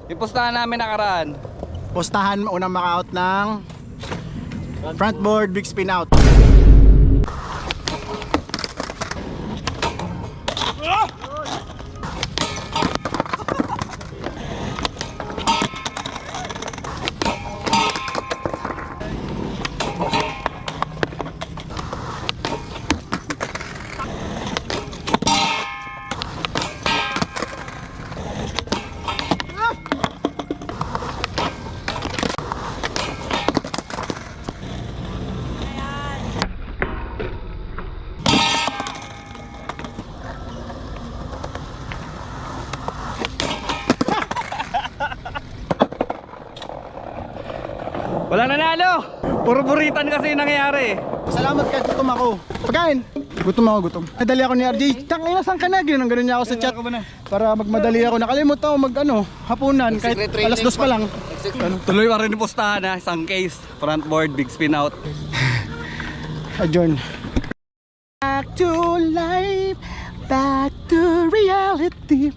Yung pustahan namin nakaraan. Postahan unang maka-out ng front board big spin out. Wala nanalo! Puro buritan kasi yung nangyayari. Salamat ka, gutom ako. Pagkain. Gutom ako, gutom. Nadali ako ni RJ. Tangina, saan ka na? Ganun niya ako sa chat. Para magmadali ako. Nakalimutan ako hapunan. Kahit alas 2 pa lang. Tuloy pa rin yung pustahan ha. Isang case. Front board, big spin out. Adjourn. Back to life. Back to reality.